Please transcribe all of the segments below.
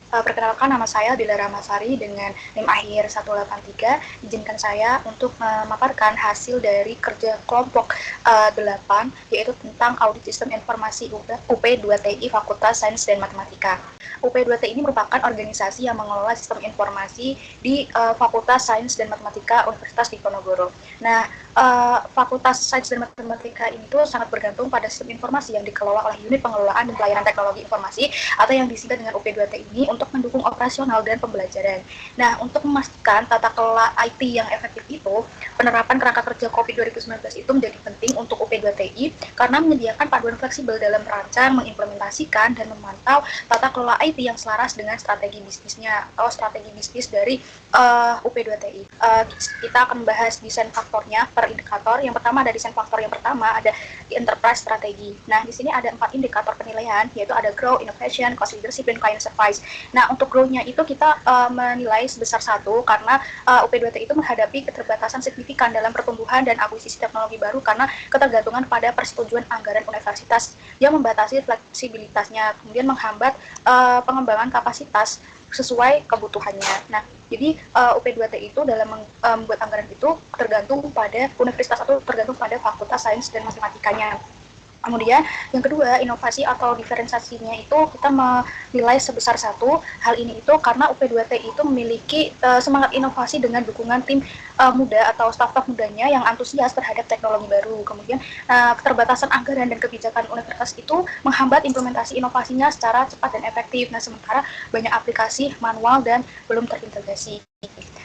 Perkenalkan, nama saya Bila Ramasari dengan NIM akhir 183. Izinkan saya untuk memaparkan hasil dari kerja kelompok 8, yaitu tentang audit sistem informasi UP2TI Fakultas Sains dan Matematika. UP2TI ini merupakan organisasi yang mengelola sistem informasi di Fakultas Sains dan Matematika Universitas Diponegoro. Nah, Fakultas Sains dan Matematika ini tuh sangat bergantung pada sistem informasi yang dikelola oleh Unit Pengelolaan dan Pelayanan Teknologi Informasi atau yang disingkat dengan UP2T ini untuk mendukung operasional dan pembelajaran. Nah, untuk memastikan tata kelola IT yang efektif itu, penerapan kerangka kerja COVID 2019 itu menjadi penting untuk UP2TI karena menyediakan paduan fleksibel dalam merancang, mengimplementasikan, dan memantau tata kelola IT yang selaras dengan strategi bisnisnya atau strategi bisnis dari UP2TI. Kita akan membahas desain faktornya per indikator. Yang pertama ada desain faktor yang pertama ada di enterprise strategi. Nah, di sini ada 4 indikator penilaian, yaitu ada growth, innovation, cost leadership, dan client service. Nah, untuk growth-nya itu kita menilai sebesar 1 karena UP2T itu menghadapi keterbatasan signifikan dalam pertumbuhan dan akuisisi teknologi baru karena ketergantungan pada persetujuan anggaran universitas yang membatasi fleksibilitasnya, kemudian menghambat pengembangan kapasitas sesuai kebutuhannya. Nah, jadi UP2T itu dalam membuat anggaran itu tergantung pada universitas atau tergantung pada fakultas sains dan matematikanya. Kemudian yang kedua, inovasi atau diferensiasinya itu kita menilai sebesar 1. Hal ini itu karena UP2T itu memiliki semangat inovasi dengan dukungan tim muda atau staf-staf mudanya yang antusias terhadap teknologi baru. Kemudian keterbatasan anggaran dan kebijakan universitas itu menghambat implementasi inovasinya secara cepat dan efektif. Nah, sementara banyak aplikasi manual dan belum terintegrasi.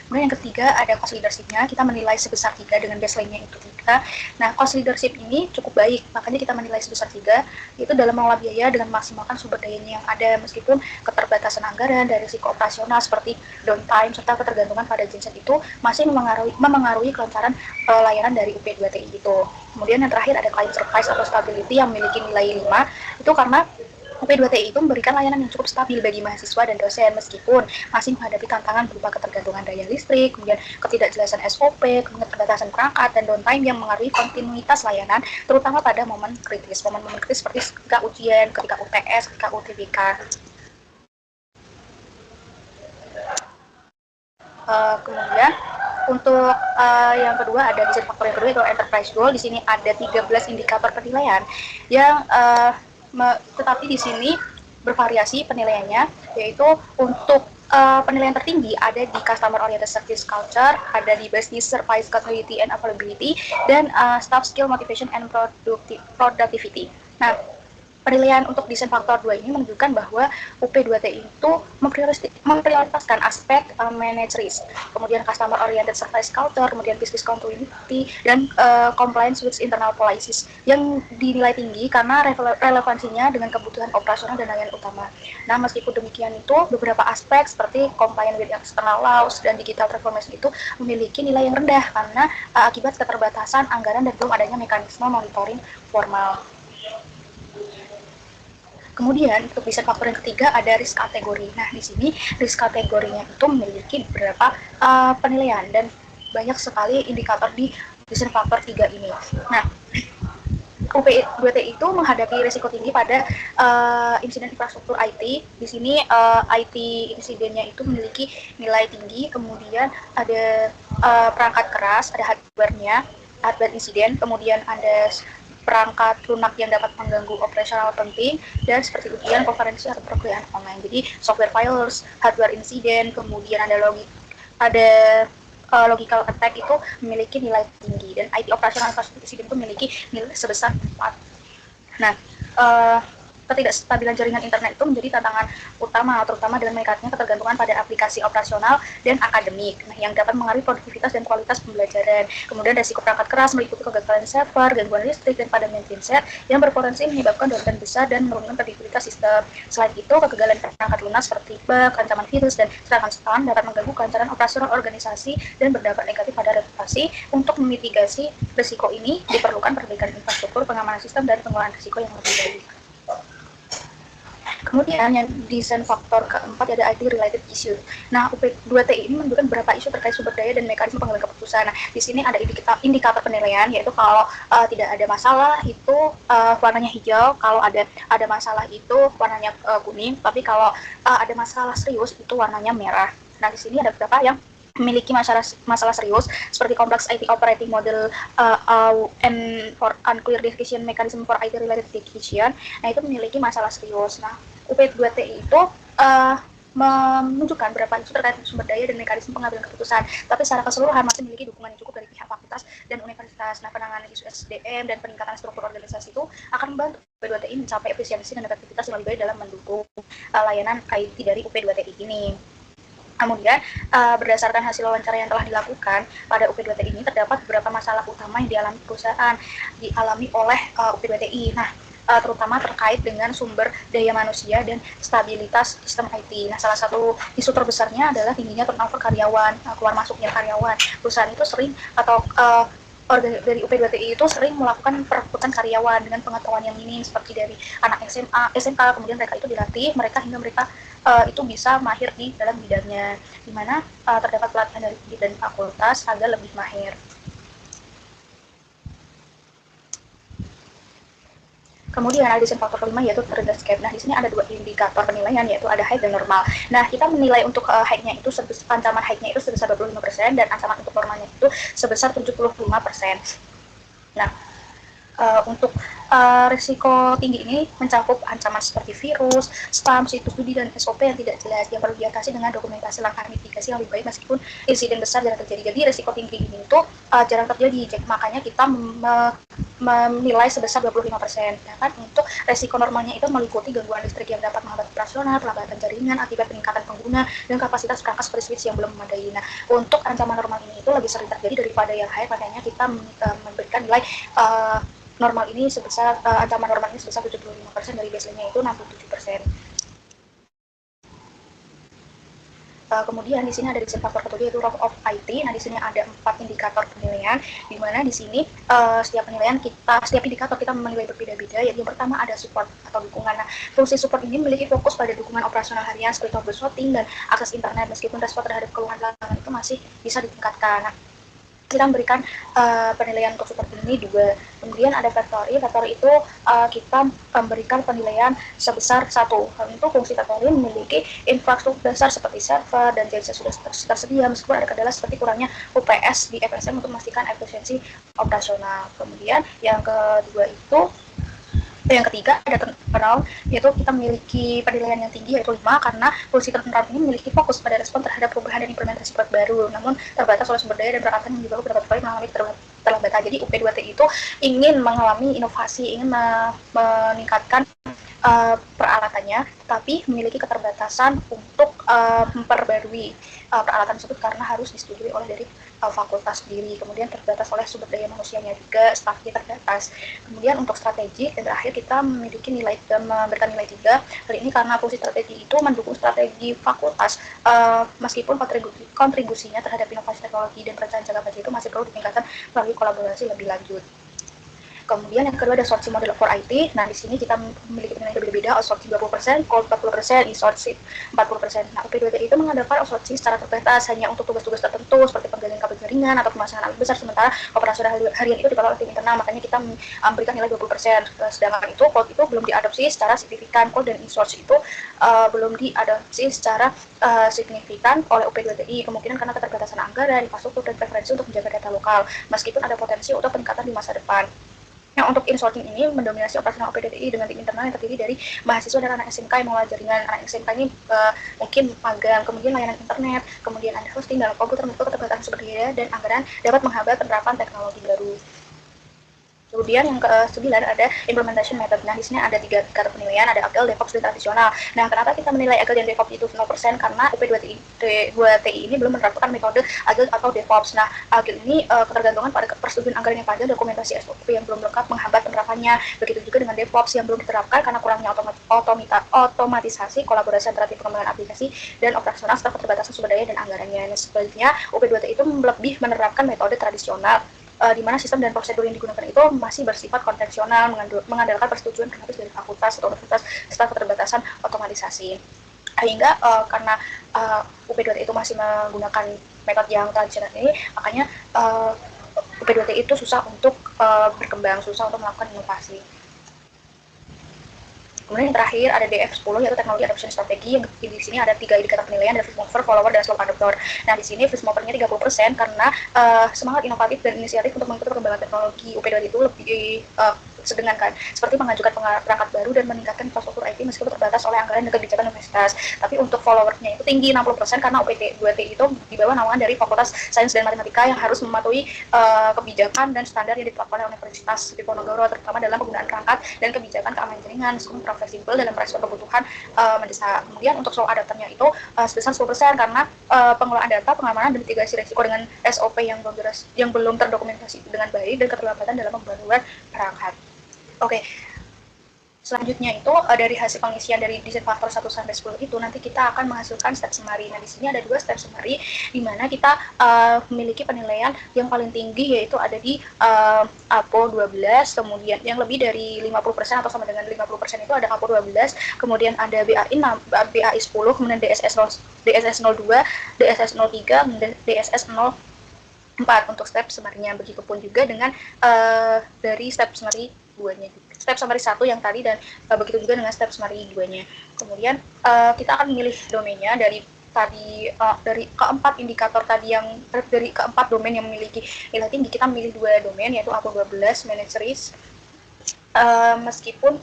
Kemudian yang ketiga ada cost leadership-nya, kita menilai sebesar 3 dengan baseline-nya itu 3. Nah, cost leadership ini cukup baik, makanya kita menilai sebesar 3, yaitu dalam mengelola biaya dengan memaksimalkan sumber dayanya yang ada meskipun keterbatasan anggaran dari risiko operasional seperti downtime serta ketergantungan pada genset itu masih memengaruhi kelancaran layanan dari UP2TI itu. Kemudian yang terakhir ada client service atau stability yang memiliki nilai 5, itu karena UP2TI itu memberikan layanan yang cukup stabil bagi mahasiswa dan dosen meskipun masih menghadapi tantangan berupa ketergantungan daya listrik, kemudian ketidakjelasan SOP, kemudian keterbatasan perangkat dan downtime yang mengaruhi kontinuitas layanan, terutama pada momen kritis seperti ketika ujian, ketika UTS, ketika UTBK. Kemudian untuk yang kedua ada desain faktor yang kedua yaitu enterprise goal. Di sini ada 13 indikator penilaian yang tetapi di sini bervariasi penilaiannya, yaitu untuk penilaian tertinggi ada di customer oriented service culture, ada di business service continuity and availability, dan staff skill motivation and productivity. Nah, penilaian untuk desain faktor 2 ini menunjukkan bahwa UP2TI itu memprioritaskan aspek manage risk, kemudian customer oriented service culture, kemudian business continuity, dan compliance with internal policies yang dinilai tinggi karena relevansinya dengan kebutuhan operasional dan layanan utama. Nah, meskipun demikian itu, beberapa aspek seperti compliance with external laws dan digital transformation itu memiliki nilai yang rendah karena akibat keterbatasan anggaran dan belum adanya mekanisme monitoring formal. Kemudian untuk desain faktor yang ketiga ada risk kategori. Nah, di sini risk kategorinya itu memiliki beberapa penilaian dan banyak sekali indikator di desain faktor 3 ini. Nah, UP2TI itu menghadapi risiko tinggi pada insiden infrastruktur IT. Di sini IT insidennya itu memiliki nilai tinggi, kemudian ada perangkat keras, ada hardware insiden, kemudian ada perangkat lunak yang dapat mengganggu operasional penting, dan seperti ujian, konferensi, atau perkuliahan online. Jadi software failures, hardware insiden, kemudian ada logical attack itu memiliki nilai tinggi, dan IT operasional infrastruktur insiden itu memiliki nilai sebesar 4. Nah, ketidakstabilan jaringan internet itu menjadi tantangan utama, terutama dalam meningkatnya ketergantungan pada aplikasi operasional dan akademik, yang dapat mengaruhi produktivitas dan kualitas pembelajaran. Kemudian resiko perangkat keras meliputi kegagalan server, gangguan listrik, dan padamnya genset yang berpotensi menyebabkan downtime besar dan menurunkan produktivitas sistem. Selain itu, kegagalan perangkat lunak seperti bug, ancaman virus, dan serangan spam dapat mengganggu kelancaran operasional organisasi dan berdampak negatif pada reputasi. Untuk memitigasi risiko ini, diperlukan perbaikan infrastruktur, pengamanan sistem, dan pengelolaan risiko yang lebih baik. Kemudian yang desain faktor keempat ada IT related issue. Nah, UP2TI ini menunjukkan beberapa isu terkait sumber daya dan mekanisme pengambilan keputusan. Nah, di sini ada indikator penilaian, yaitu kalau tidak ada masalah itu warnanya hijau, kalau ada masalah itu warnanya kuning, tapi kalau ada masalah serius itu warnanya merah. Nah, di sini ada beberapa yang memiliki masalah serius seperti kompleks IT operating model and for unclear decision mechanism for IT related decision. Nah, itu memiliki masalah serius. Nah, UP2TI itu menunjukkan berapa isu terkait sumber daya dan mekanisme pengambilan keputusan, tapi secara keseluruhan masih memiliki dukungan yang cukup dari pihak fakultas dan universitas. Nah, penanganan isu SDM dan peningkatan struktur organisasi itu akan membantu UP2TI mencapai efisiensi dan efektivitas yang lebih baik dalam mendukung layanan IT dari UP2TI ini. Kemudian, berdasarkan hasil wawancara yang telah dilakukan pada UP2TI ini, terdapat beberapa masalah utama yang dialami oleh UP2TI. Nah, terutama terkait dengan sumber daya manusia dan stabilitas sistem IT. Nah, salah satu isu terbesarnya adalah tingginya turnover karyawan, keluar masuknya karyawan. Perusahaan itu sering dari UP2TI itu sering melakukan perekrutan karyawan dengan pengetahuan yang minim seperti dari anak SMA, SMK, kemudian mereka itu dilatih, hingga mereka itu bisa mahir di dalam bidangnya, di mana terdapat pelatihan dari dan fakultas agar lebih mahir. Kemudian ada desain faktor kelima yaitu trade escape. Nah, di sini ada dua indikator penilaian yaitu ada height dan normal. Nah, kita menilai untuk height-nya itu ancaman height-nya itu sebesar 25% dan ancaman untuk normalnya itu sebesar 75%. Nah, untuk risiko tinggi ini mencakup ancaman seperti virus, spam, situs judi, dan SOP yang tidak jelas yang perlu diatasi dengan dokumentasi langkah mitigasi yang lebih baik meskipun insiden besar jarang terjadi. Jadi risiko tinggi ini itu jarang terjadi, makanya kita menilai sebesar 25%. Sedangkan untuk risiko normalnya itu meliputi gangguan listrik yang dapat menghambat operasional, pelambatan jaringan akibat peningkatan pengguna, dan kapasitas perangkat seperti switch yang belum memadai. Nah, untuk ancaman normal ini itu lebih sering terjadi daripada yang high, makanya kita memberikan nilai normal ini sebesar ancaman normal ini sebesar 75% dari baseline-nya itu 67%. Kemudian di sini ada desain faktor ketiga yaitu role of IT. Nah, di sini ada 4 indikator penilaian, di mana di sini setiap indikator kita menilai berbeda-beda. Yang pertama ada support atau dukungan. Nah, fungsi support ini memiliki fokus pada dukungan operasional harian seperti troubleshooting dan akses internet, meskipun respon terhadap keluhan pelanggan itu masih bisa ditingkatkan. Nah, kita memberikan penilaian untuk support ini juga. Kemudian ada factory itu kita memberikan penilaian sebesar 1. Untuk fungsi factory memiliki infrastruktur dasar seperti server dan genset sudah tersedia, meskipun ada kendala seperti kurangnya UPS di FSM untuk memastikan efisiensi operasional. Kemudian yang ketiga ada turnaround, yaitu kita memiliki penilaian yang tinggi yaitu 5 karena fungsi turnaround ini memiliki fokus pada respon terhadap perubahan dan implementasi produk baru, namun terbatas oleh sumber daya dan peralatan yang juga beberapa kali mengalami keterlambatan. Jadi UP2TI itu ingin mengalami inovasi, ingin meningkatkan peralatannya, tapi memiliki keterbatasan untuk memperbarui peralatan tersebut karena harus disetujui oleh dari fakultas sendiri. Kemudian terbatas oleh sumber daya manusianya juga, stafnya terbatas. Kemudian untuk strategi dan terakhir kita memberikan nilai 3. Hal ini karena fungsi strategi itu mendukung strategi fakultas, meskipun kontribusinya terhadap inovasi teknologi dan perencanaan jangka panjang itu masih perlu ditingkatkan melalui kolaborasi lebih lanjut. Kemudian yang kedua ada outsourcing model for IT. Nah, di sini kita memiliki penilaian berbeda, outsourcing 20%, code 40%, insourcing 40%. Nah, UP2TI itu mengadakan outsourcing secara terbatas hanya untuk tugas-tugas tertentu seperti penggalian kabel jaringan atau pemasangan alat besar, sementara operasional harian itu dikelola oleh tim internal, makanya kita memberikan nilai 20%. Sedangkan itu code itu belum diadopsi secara signifikan, code dan insourcing itu belum diadopsi secara signifikan oleh UP2TI, kemungkinan karena keterbatasan anggaran, infrastruktur, dan preferensi untuk menjaga data lokal, meskipun ada potensi untuk peningkatan di masa depan. Nah, untuk insourcing ini mendominasi operasional UP2TI dengan tim internal yang terdiri dari mahasiswa dan anak SMK yang mengelola jaringan. Anak SMK ini mungkin magang, kemudian layanan internet, kemudian ada hosting dalam komputer, untuk keterbatasan sumber daya dan anggaran dapat menghambat penerapan teknologi baru. Kemudian yang ke-9 ada implementation method. Nah, di sini ada 3 tingkat penilaian, ada agile, DevOps, dan tradisional. Nah, kenapa kita menilai agile dan DevOps itu 0%? Karena UP2TI ini belum menerapkan metode agile atau DevOps. Nah, agile ini ketergantungan pada persetujuan anggaran yang panjang, dokumentasi SOP yang belum lengkap menghambat penerapannya. Begitu juga dengan DevOps yang belum diterapkan karena kurangnya otomatisasi, kolaborasi antara tim pengembangan aplikasi dan operasional serta keterbatasan sumber daya dan anggarannya. Nah, sebaliknya UP2TI itu lebih menerapkan metode tradisional di mana sistem dan prosedur yang digunakan itu masih bersifat konvensional, mengandalkan persetujuan grafis dari fakultas atau universitas serta keterbatasan otomatisasi. Sehingga karena UP2T itu masih menggunakan metode yang tradisional ini, makanya UP2T itu susah untuk berkembang, susah untuk melakukan inovasi. Kemudian yang terakhir ada DF10 yaitu teknologi adoption strategi, yang di sini ada 3 indikator penilaian, ada first mover, follower, dan slow adopter. Nah, di sini first movernya 30% karena semangat inovatif dan inisiatif untuk mengikuti perkembangan teknologi UP2 itu lebih sedengan kan, seperti mengajukan perangkat baru dan meningkatkan infrastruktur IT meskipun terbatas oleh anggaran dan kebijakan universitas. Tapi untuk followernya itu tinggi 60% karena UP2T itu di bawah naungan dari Fakultas Sains dan Matematika yang harus mematuhi kebijakan dan standar yang ditetapkan oleh Universitas Diponegoro, terutama dalam penggunaan perangkat dan kebijakan keamanan jaringan, meskipun fleksibel dalam merespon kebutuhan mendesak. Kemudian untuk slow adapternya itu sebesar 10% karena pengelolaan data, pengamanan, dan mitigasi risiko dengan SOP yang belum terdokumentasi dengan baik dan keterlambatan dalam pembaruan perangkat. Oke. Selanjutnya itu dari hasil pengisian dari desain faktor 1 sampai 10 itu nanti kita akan menghasilkan step summary. Nah, di sini ada 2 step summary di mana kita memiliki penilaian yang paling tinggi yaitu ada di APO 12, kemudian yang lebih dari 50% atau sama dengan 50% itu ada APO 12, kemudian ada BAI 10, kemudian DSS 02, DSS 03, dan DSS 04 untuk step summary-nya. Begitupun juga dengan dari step summary 2-nya juga. Step summary 1 yang tadi dan begitu juga dengan step summary 2-nya. Kemudian kita akan memilih domainnya dari keempat indikator tadi, yang dari keempat domain yang memiliki nilai tinggi, kita memilih 2 domain yaitu APO 12 Managed Risk. Meskipun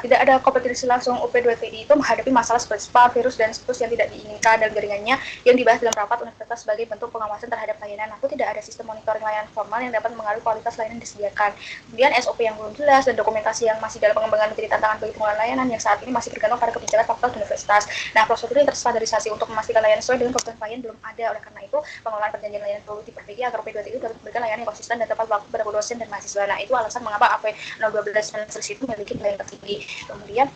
tidak ada kompetisi langsung, UP2TI itu menghadapi masalah seperti spam, virus, dan situs yang tidak diinginkan dalam jaringannya yang dibahas dalam rapat universitas sebagai bentuk pengawasan terhadap layanan. Namun tidak ada sistem monitoring layanan formal yang dapat mengaruhi kualitas layanan yang disediakan. Kemudian SOP yang belum jelas dan dokumentasi yang masih dalam pengembangan menjadi tantangan bagi pengelola layanan yang saat ini masih bergantung pada kebijakan fakultas universitas. Nah, prosedur yang terstandarisasi untuk memastikan layanan sesuai dengan kebutuhan klien belum ada. Oleh karena itu, pengelolaan perjanjian layanan perlu diperbaiki agar UP2TI dapat memberikan layanan yang konsisten dan tepat waktu pada dosen dan mahasiswa. Nah, itu alasan mengapa AP012 Managed itu memiliki nilai tertinggi. Kemudian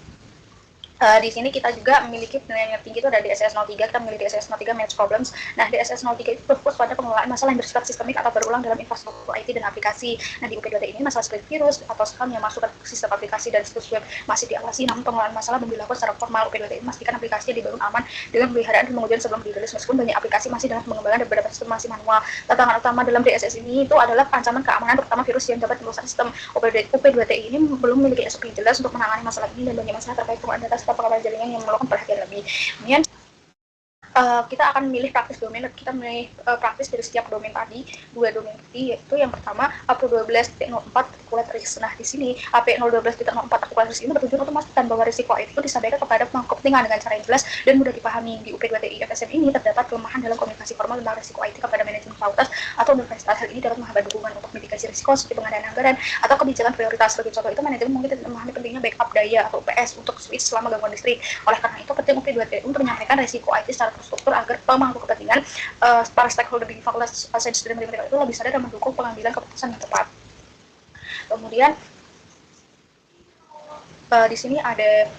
di sini kita juga memiliki penilaian yang tinggi itu ada DSS 03, kita memiliki DSS 03 Manage Problems. Nah, DSS 03 itu berfokus pada pengelolaan masalah yang bersifat sistemik atau berulang dalam infrastruktur IT dan aplikasi. Nah, di UP2T ini masalah seperti virus atau scam yang masuk ke sistem aplikasi dan situs web masih diawasi, namun pengelolaan masalah belum dilakukan secara formal. UP2T ini memastikan aplikasinya dibangun aman dengan pemeliharaan dan pengujian sebelum dirilis, meskipun banyak aplikasi masih dalam pengembangan dan beberapa sistem masih manual. Tantangan utama dalam DSS ini itu adalah ancaman keamanan, terutama virus yang dapat merusak sistem. UP2T ini belum memiliki SOP yang jelas untuk menangani masalah ini dan banyak masalah terkait penggunaan data serta pengawasan jaringan yang memerlukan perhatian lebih. Kemudian kita akan memilih praktis domain. Kita memilih praktis dari setiap domain tadi, 2 domain tadi, yaitu yang pertama AP12.04 articulate risk. Nah, di sini AP012.04 articulate risk ini bertujuan untuk memastikan bahwa risiko IT itu disampaikan kepada pemangku kepentingan dengan cara yang jelas dan mudah dipahami. Di UP2TI FSM ini terdapat kelemahan dalam komunikasi formal tentang risiko IT kepada manajemen fakultas atau universitas. Hal ini dapat menghambat dukungan untuk mitigasi risiko seperti pengadaan anggaran atau kebijakan prioritas. Sebagai contoh itu, manajemen mungkin tidak memahami pentingnya backup daya atau UPS untuk switch selama gangguan listrik. Oleh karena itu, penting UP2TI untuk menyampaikan risiko IT secara struktur agar pemangku kepentingan para stakeholder di Fakultas Sains dan Matematika itu lebih sadar dan mendukung pengambilan keputusan yang tepat. Kemudian di sini ada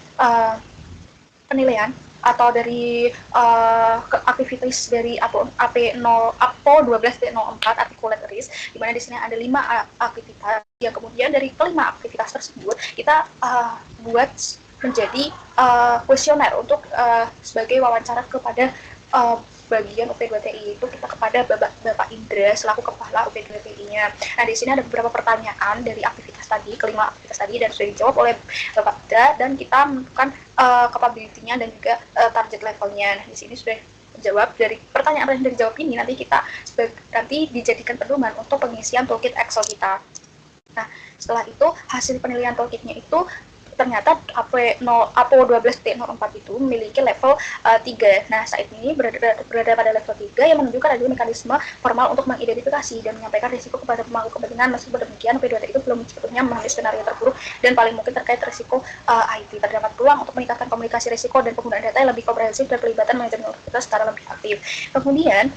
penilaian atau dari aktivitas dari APO 12.04 articulate risk, di mana di sini ada 5 aktivitas yang kemudian dari kelima aktivitas tersebut kita buat menjadi kuesioner untuk sebagai wawancara kepada bagian UP2TI itu, kita kepada Bapak Indra selaku kepala UP2TI-nya. Nah, di sini ada beberapa pertanyaan dari aktivitas tadi, kelima aktivitas tadi, dan sudah dijawab oleh Bapak Indra, dan kita menentukan capability-nya dan juga target levelnya. Nah, di sini sudah jawab dari pertanyaan yang dijawab ini, nanti dijadikan pedoman untuk pengisian toolkit Excel kita. Nah, setelah itu hasil penilaian toolkitnya itu ternyata APO 12.04 itu memiliki level 3. Nah, saat ini berada pada level 3 yang menunjukkan ada mekanisme formal untuk mengidentifikasi dan menyampaikan risiko kepada pemangku kepentingan. Meskipun demikian, UP2TI itu belum sebetulnya memahami skenario terburuk dan paling mungkin terkait risiko IT. Terdapat peluang untuk meningkatkan komunikasi risiko dan penggunaan data yang lebih komprehensif dan pelibatan manajemen universitas secara lebih aktif. Kemudian,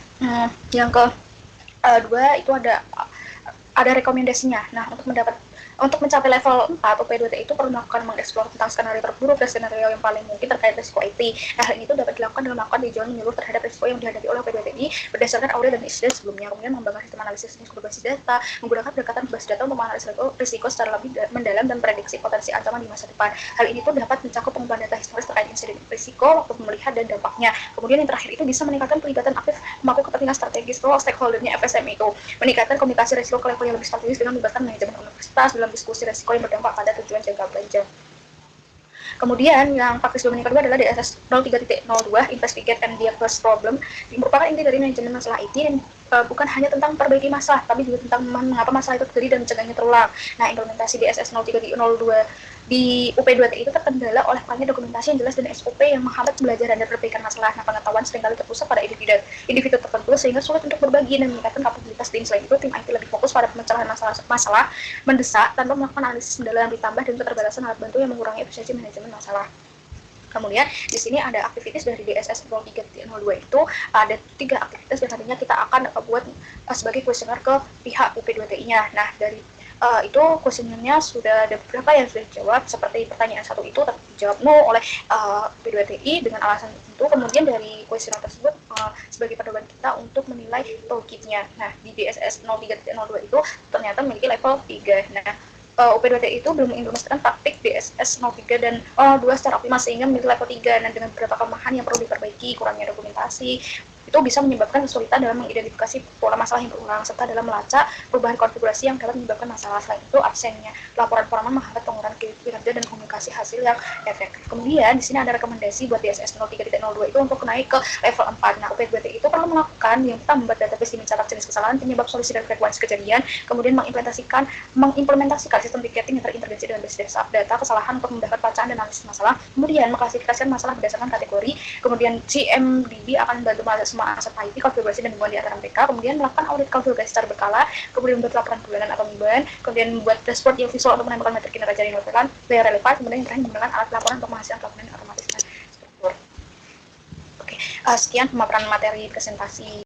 yang kedua itu ada rekomendasinya. Nah, untuk mendapat Untuk mencapai level 4, UP2T itu perlu melakukan mengeksplor tentang skenario terburuk dan skenario yang paling mungkin terkait risiko IT. Nah, hal ini itu dapat dilakukan dengan melakukan tinjauan menyeluruh terhadap risiko yang dihadapi oleh UP2TI berdasarkan audit dan insiden sebelumnya, kemudian mengembangkan sistem analisis berbasis data, menggunakan pendekatan berbasis data untuk menganalisis risiko secara lebih mendalam dan prediksi potensi ancaman di masa depan. Hal ini tuh dapat mencakup pengumpulan data historis terkait insiden risiko, waktu pemulihan, dan dampaknya. Kemudian yang terakhir itu bisa meningkatkan pelibatan aktif pemangku kepentingan strategis atau stakeholdernya FSM itu, meningkatkan komunikasi risiko ke level yang lebih strategis dengan melibatkan manajemen universitas dalam diskusi risiko yang berdampak pada tujuan jangka panjang. Kemudian yang praktis domain kedua adalah DSS 03.02 Investigate and Diagnose Problem, merupakan inti dari manajemen masalah IT dan bukan hanya tentang perbaiki masalah, tapi juga tentang mengapa masalah itu terjadi dan mencegahnya terulang. Nah, implementasi DSS 03.02 di UP2T itu terkendala oleh kurangnya dokumentasi yang jelas dan SOP yang menghambat pembelajaran dan perbaikan masalah. Nah, pengetahuan seringkali terpusat pada individu tertentu sehingga sulit untuk berbagi dan meningkatkan kapabilitas tim. Selain itu, tim IT lebih fokus pada pemecahan masalah mendesak tanpa melakukan analisis mendalam, ditambah dan keterbatasan alat bantu yang mengurangi efisiensi manajemen masalah. Kemudian di sini ada aktivitas dari DSS 03.02 itu ada 3 aktivitas yang nantinya kita akan buat sebagai kuesioner ke pihak UP2TI-nya. Nah, dari itu kuesionernya sudah ada beberapa yang sudah dijawab, seperti pertanyaan 1 itu terjawab no oleh UP2TI dengan alasan tertentu. Kemudian dari kuesioner tersebut sebagai pedoman kita untuk menilai toolkitnya. Nah, di DSS 03.02 itu ternyata memiliki level 3. Nah, UP2T itu belum mengimplementasikan praktik DSS 03 dan 2 secara optimal sehingga memiliki level 3. Dan dengan beberapa kelemahan yang perlu diperbaiki, kurangnya dokumentasi, itu bisa menyebabkan kesulitan dalam mengidentifikasi pola masalah yang berulang, serta dalam melacak perubahan konfigurasi yang dapat menyebabkan masalah. Selain itu, absennya laporan formal menghambat penggunaan kinerja dan komunikasi hasil yang efektif. Kemudian, di sini ada rekomendasi buat DSS 03.02 itu untuk naik ke level 4. Nah, UP2T itu perlu melakukan yang pertama membuat database mencatat jenis kesalahan, penyebab, solusi, dan frekuensi kejadian, kemudian mengimplementasikan sistem ticketing yang terintegrasi dengan basis data kesalahan untuk memudahkan bacaan dan analisis masalah, kemudian mengklasifikasikan masalah berdasarkan kategori, kemudian CMDB akan membantu semua aset IT, konfigurasi dan hubungan di antara mereka, kemudian melakukan audit konfigurasi secara berkala, kemudian membuat laporan bulanan atau mingguan, kemudian membuat dashboard yang visual untuk menambahkan metrik kinerja yang relevan, kemudian yang terakhir menggunakan alat laporan untuk menghasilkan laporan yang otomatis dan struktur. Oke, sekian pemaparan materi presentasi.